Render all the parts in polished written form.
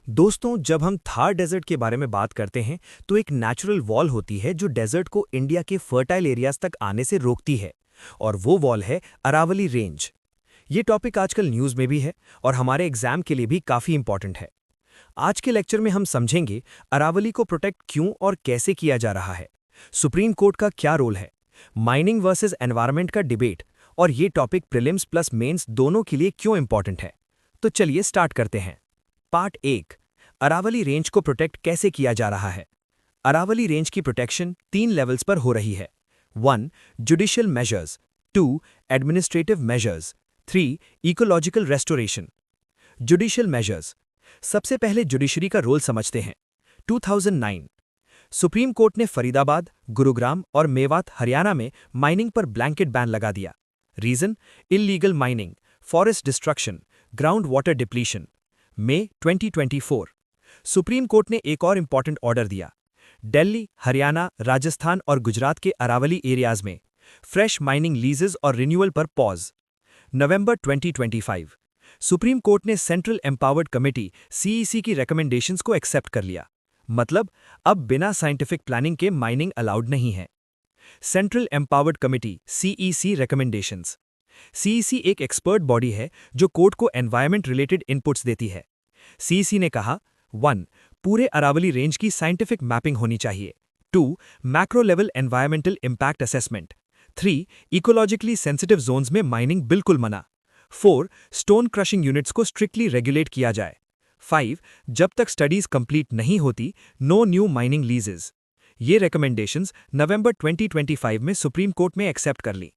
दोस्तों, जब हम थार डेजर्ट के बारे में बात करते हैं तो एक नेचुरल वॉल होती है जो डेजर्ट को इंडिया के फर्टाइल एरियाज तक आने से रोकती है। और वो वॉल है अरावली रेंज। ये टॉपिक आजकल न्यूज़ में भी है और हमारे एग्जाम के लिए भी काफ़ी इंपॉर्टेंट है। आज के लेक्चर में हम समझेंगे अरावली को प्रोटेक्ट क्यों और कैसे किया जा रहा है, सुप्रीम कोर्ट का क्या रोल है, माइनिंग वर्सेस एनवायरनमेंट का डिबेट, और ये टॉपिक प्रीलिम्स प्लस मेंस दोनों के लिए क्यों इंपॉर्टेंट है। तो चलिए स्टार्ट करते हैं। पार्ट 1, अरावली रेंज को प्रोटेक्ट कैसे किया जा रहा है। अरावली रेंज की प्रोटेक्शन 3 लेवल्स पर हो रही है। 1. Judicial measures, 2. Administrative measures, 3. Ecological restoration. Judicial measures. सबसे पहले जुडिशरी का रोल समझते हैं। 2009 सुप्रीम कोर्ट ने फरीदाबाद, गुरुग्राम और मेवात हरियाणा में माइनिंग पर ब्लैंकेट बैन लगा दिया। Reason, illegal mining, forest destruction, ground water depletion. मई 2024 सुप्रीम कोर्ट ने एक और इंपॉर्टेंट ऑर्डर दिया। दिल्ली, हरियाणा, राजस्थान और गुजरात के अरावली एरियाज में फ्रेश माइनिंग लीजेस और रिन्यूअल पर पॉज। नवंबर 2025 सुप्रीम कोर्ट ने सेंट्रल एम्पावर्ड कमेटी सीईसी की रिकमेंडेशंस को एक्सेप्ट कर लिया। मतलब अब बिना साइंटिफिक प्लानिंग के माइनिंग अलाउड नहीं है। Central empowered committee CEC recommendations. CEC एक एक्सपर्ट बॉडी है जो कोर्ट को एनवायरमेंट रिलेटेड इनपुट्स देती है। सीईसी ने कहा, 1. पूरे अरावली रेंज की साइंटिफिक मैपिंग होनी चाहिए। 2. Macro level environmental impact assessment. 3. Ecologically sensitive Jones में माइनिंग बिल्कुल मना। 4. स्टोन क्रशिंग यूनिट्स को स्ट्रिक्टली रेगुलेट किया जाए। 5. जब तक स्टडीज कंप्लीट नहीं होती, नो न्यू माइनिंग लीजेस। ये रिकमेंडेशंस नवंबर 2025 में सुप्रीम कोर्ट में एक्सेप्ट कर ली।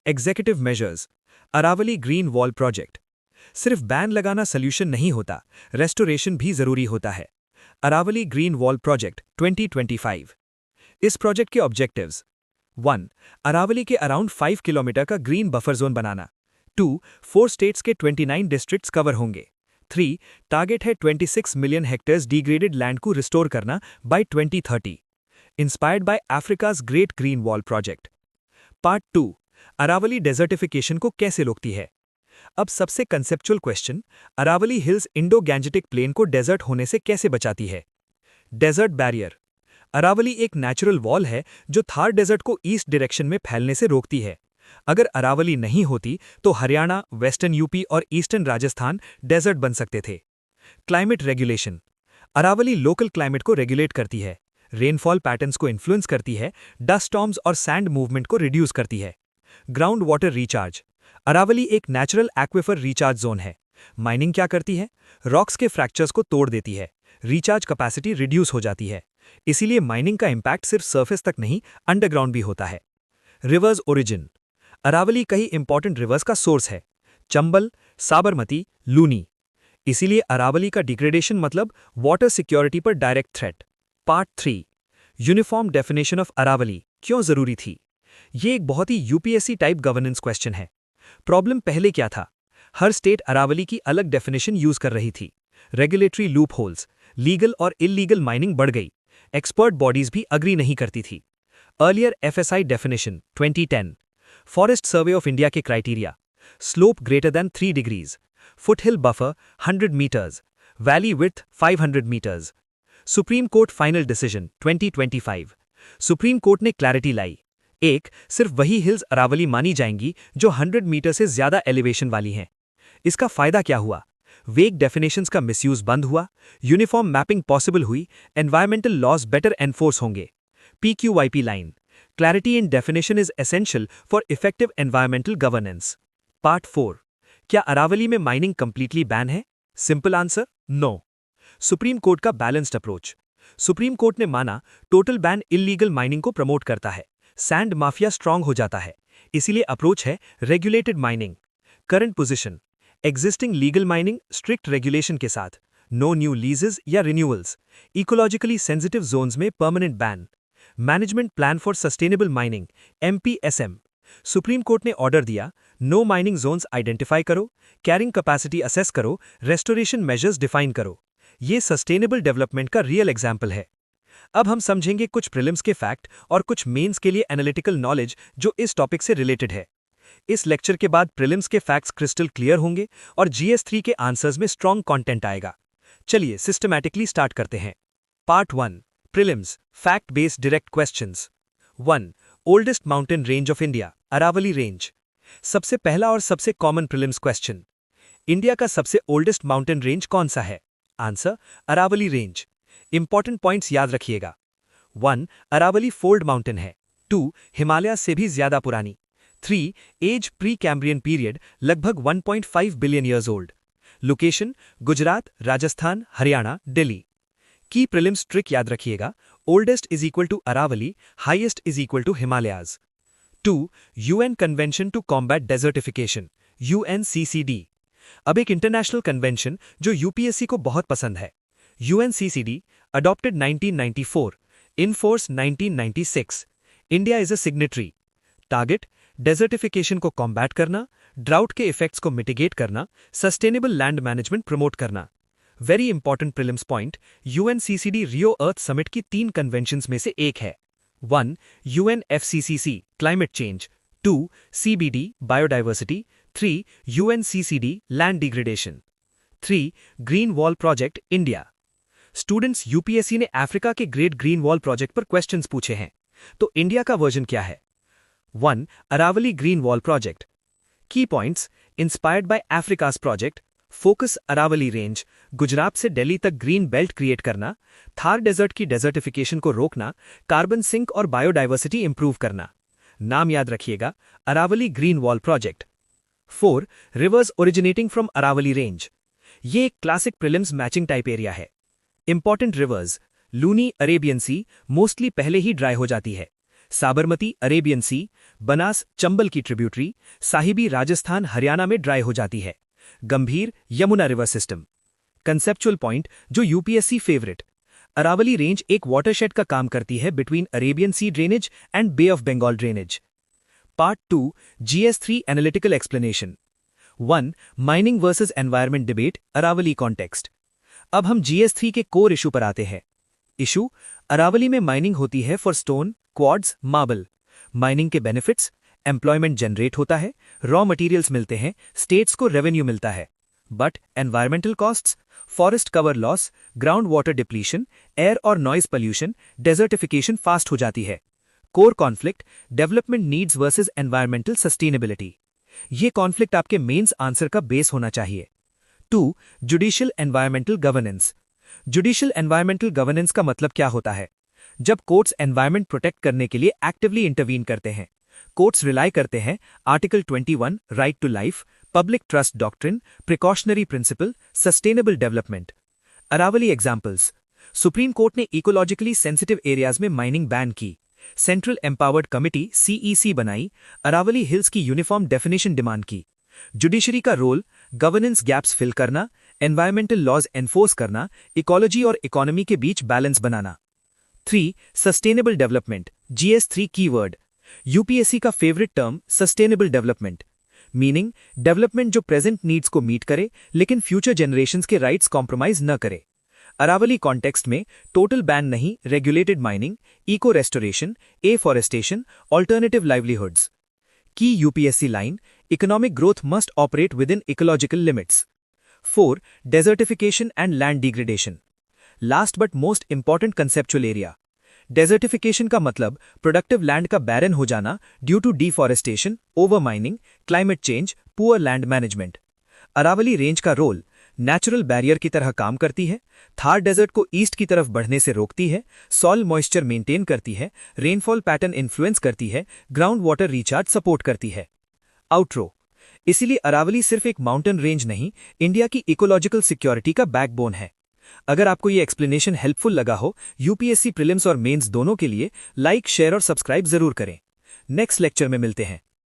Executive measures. Aravalli green wall project. सिर्फ बैन लगाना सल्यूशन नहीं होता, रेस्टोरेशन भी जरूरी होता है। Aravalli green wall project 2025। इस प्रोजेक्ट के ऑब्जेक्टिव्स: 1. अरावली के अराउंड 5 किलोमीटर का ग्रीन बफर जोन बनाना। 2. 4 स्टेट्स के 29 डिस्ट्रिक्ट्स कवर होंगे। 3. टारगेट है 26 मिलियन हेक्टेयर्स डिग्रेडेड लैंड को रिस्टोर करना by 2030। Inspired by Africa's great green wall project. Part 2, Aravalli desertification को कैसे रोकती है। अब सबसे conceptual question, Aravalli hills Indo Gangetic plain को डेजर्ट होने से कैसे बचाती है। Desert barrier. अरावली एक नेचुरल वॉल है जो थार डेजर्ट को ईस्ट डायरेक्शन में फैलने से रोकती है। अगर अरावली नहीं होती तो हरियाणा, वेस्टर्न यूपी और ईस्टर्न राजस्थान डेजर्ट बन सकते थे। Climate regulation. Aravalli local climate को रेगुलेट करती है, रेनफॉल पैटर्न्स को इन्फ्लुएंस करती है, डस्ट स्टॉर्म्स और सैंड मूवमेंट को रिड्यूस करती है। Ground water recharge. अरावली एक नेचुरल एक्विफर रिचार्ज जोन है। माइनिंग क्या करती है? रॉक्स के फ्रैक्चर्स को तोड़ देती है, रिचार्ज कैपेसिटी रिड्यूस हो जाती है। इसीलिए माइनिंग का इंपैक्ट सिर्फ सरफेस तक नहीं, अंडरग्राउंड भी होता है। Reverse origin. अरावली कई इंपॉर्टेंट रिवर्स का सोर्स है: चंबल, साबरमती, लूनी। इसीलिए अरावली का डिग्रेडेशन मतलब वाटर सिक्योरिटी पर direct threat. Part 3, uniform definition of Aravalli क्यों जरूरी थी। ये एक बहुत ही यूपीएससी टाइप गवर्नेंस क्वेश्चन है। प्रॉब्लम पहले क्या था? हर स्टेट अरावली की अलग डेफिनेशन यूज कर रही थी। रेगुलेटरी लूप होल्स, लीगल और इल्लीगल माइनिंग बढ़ गई। एक्सपर्ट बॉडीज भी अग्री नहीं करती थी। Earlier FSI definition 2010। Forest Survey of India के criteria: slope greater than 3 degrees, foothill buffer 100 metres, valley width 500 metres. Supreme Court final decision 2025। Supreme court ने clarity लाई। 1. सिर्फ वही हिल्स अरावली मानी जाएंगी जो 100 मीटर से ज्यादा एलिवेशन वाली हैं। इसका फायदा क्या हुआ? वेग डेफिनेशंस का मिसयूज बंद हुआ, यूनिफॉर्म मैपिंग पॉसिबल हुई, एनवायरमेंटल लॉज बेटर एनफोर्स होंगे। PQYP line: clarity in definition is essential for effective environmental governance. Part 4, क्या अरावली में माइनिंग कंप्लीटली बैन है? Simple answer, no. Supreme court का बैलेंस्ड अप्रोच। सुप्रीम कोर्ट ने माना total ban illegal mining को promote करता है, सैंड माफिया स्ट्रांग हो जाता है। इसीलिए अप्रोच है regulated mining. Current position: existing legal mining strict regulation के साथ, नो न्यू लीजेस या रिन्यूअल्स, इकोलॉजिकली सेंसिटिव जोन्स में permanent ban. Management plan for sustainable mining MPSM। Supreme court ने ऑर्डर दिया, नो माइनिंग जोन्स आइडेंटिफाई करो, carrying capacity assess करो, restoration measures define करो। ये सस्टेनेबल डेवलपमेंट का रियल एग्जाम्पल है। अब हम समझेंगे कुछ प्रीलिम्स के फैक्ट और कुछ मेंस के लिए एनालिटिकल नॉलेज जो इस टॉपिक से रिलेटेड है। इस लेक्चर के बाद प्रीलिम्स के फैक्ट्स क्रिस्टल क्लियर होंगे और GS3 के आंसर्स में स्ट्रॉन्ग कंटेंट आएगा। चलिए सिस्टमैटिकली स्टार्ट करते हैं। Part 1 prelims fact based direct questions. 1 oldest mountain range of India Aravalli range. सबसे पहला और सबसे कॉमन प्रीलिम्स क्वेश्चन, इंडिया का सबसे ओल्डेस्ट माउंटेन रेंज कौन सा है? Answer Aravalli range. Important points याद रखिएगा। 1 अरावली फोल्ड माउंटेन है। 2 हिमालय से भी ज्यादा पुरानी। 3 एज प्री कैम्ब्रियन पीरियड लगभग 1.5 billion years old. Location Gujarat, Rajasthan, Haryana, Delhi. की प्रीलिम्स ट्रिक याद रखिएगा, oldest is equal to Aravalli, highest is equal to Himalayas. 2 UN convention to combat desertification UNCCD। अब एक इंटरनेशनल कन्वेंशन जो यूपीएससी को बहुत पसंद है। UNCCD adopted 1994, in force 1996। India is a signatory. Target desertification को कॉम्बैट करना, ड्राउट के इफेक्ट्स को मिटिगेट करना, सस्टेनेबल लैंड मैनेजमेंट प्रमोट करना। Very important prelims point, UNCCD रियो अर्थ समिट की 3 कन्वेंशंस में से एक है। 1 UNFCCC climate change, 2 CBD biodiversity, 3 UNCCD land degradation. 3 green wall project India. Students, UPSC ने अफ्रीका के ग्रेट ग्रीन वॉल प्रोजेक्ट पर क्वेश्चंस पूछे हैं, तो इंडिया का वर्जन क्या है? 1 Aravalli green wall project. Key points, inspired by Africa's project, focus Aravalli range, Gujarat से दिल्ली तक ग्रीन बेल्ट क्रिएट करना, थार डेजर्ट की डेजर्टिफिकेशन को रोकना, कार्बन सिंक और बायोडाइवर्सिटी इंप्रूव करना। नाम याद रखिएगा, Aravalli green wall project. 4 rivers originating from Aravalli range. ये एक classic prelims matching type area है। Important rivers, Luni Arabian sea mostly पहले ही ड्राई हो जाती है। साबरमती अरेबियन सी, बनास चंबल की ट्रिब्यूटरी, साहिबी राजस्थान हरियाणा में ड्राई हो जाती है। Gambhir Yamuna river system. Conceptual point जो यूपीएससी फेवरेट, अरावली रेंज एक वाटरशेड का काम करती है between Arabian sea drainage and Bay of Bengal drainage. Part 2 GS3 analytical explanation. 1 mining versus environment debate Aravalli context. अब हम GS3 के कोर इशू पर आते हैं। इशू, अरावली में माइनिंग होती है for stone, quartz, marble. Mining के बेनिफिट्स, एम्प्लॉयमेंट जनरेट होता है, रॉ मटेरियल्स मिलते हैं, स्टेट्स को रेवेन्यू मिलता है। But environmental costs, forest cover loss, ground water depletion, air और नॉइज पॉल्यूशन, डेजर्टिफिकेशन फास्ट हो जाती है। Core conflict, development needs versus environmental sustainability. ये कॉन्फ्लिक्ट आपके मेंस आंसर का बेस होना चाहिए। 2 judicial environmental governance. Judicial environmental governance का मतलब क्या होता है? जब कोर्ट्स एनवायरमेंट प्रोटेक्ट करने के लिए एक्टिवली इंटरवीन करते हैं। कोर्ट्स रिलाई करते हैं article 21 right to life, public trust doctrine, precautionary principle, sustainable development. Aravalli examples, Supreme court ने इकोलॉजिकली सेंसिटिव एरियाज में माइनिंग बैन की। सेंट्रल एम्पावर्ड कमिटी CEC बनाई, अरावली हिल्स की यूनिफॉर्म डेफिनेशन डिमांड की। जुडिशरी का रोल, गवर्नेंस गैप्स फिल करना, environmental laws enforce करना, ecology और इकोनॉमी के बीच बैलेंस बनाना। 3 sustainable development GS3 keyword. UPSC का favourite term sustainable development, meaning development जो प्रेजेंट नीड्स को मीट करे लेकिन फ्यूचर जनरेशंस के राइट्स कॉम्प्रोमाइज न करे। अरावली कॉन्टेक्स्ट में टोटल बैन नहीं, regulated mining, eco restoration, afforestation, alternative livelihoods. Key UPSC line, economic growth must operate within ecological limits. 4 desertification and land degradation. Last but most important conceptual area. Desertification का मतलब productive land का barren हो जाना due to deforestation, over mining, climate change, poor land management. Aravalli range का role, natural barrier की तरह काम करती है, थार डेजर्ट को ईस्ट की तरफ बढ़ने से रोकती है, सॉइल मॉइस्चर मेंटेन करती है, रेनफॉल पैटर्न इन्फ्लुएंस करती है, ग्राउंड वाटर रिचार्ज सपोर्ट करती है। आउटरो, इसीलिए अरावली सिर्फ एक माउंटेन रेंज नहीं, इंडिया की इकोलॉजिकल सिक्योरिटी का बैकबोन है। अगर आपको ये एक्सप्लेनेशन हेल्पफुल लगा हो, यूपीएससी प्रीलिम्स और मेंस दोनों के लिए लाइक, शेयर और सब्सक्राइब जरूर करें। नेक्स्ट लेक्चर में मिलते हैं।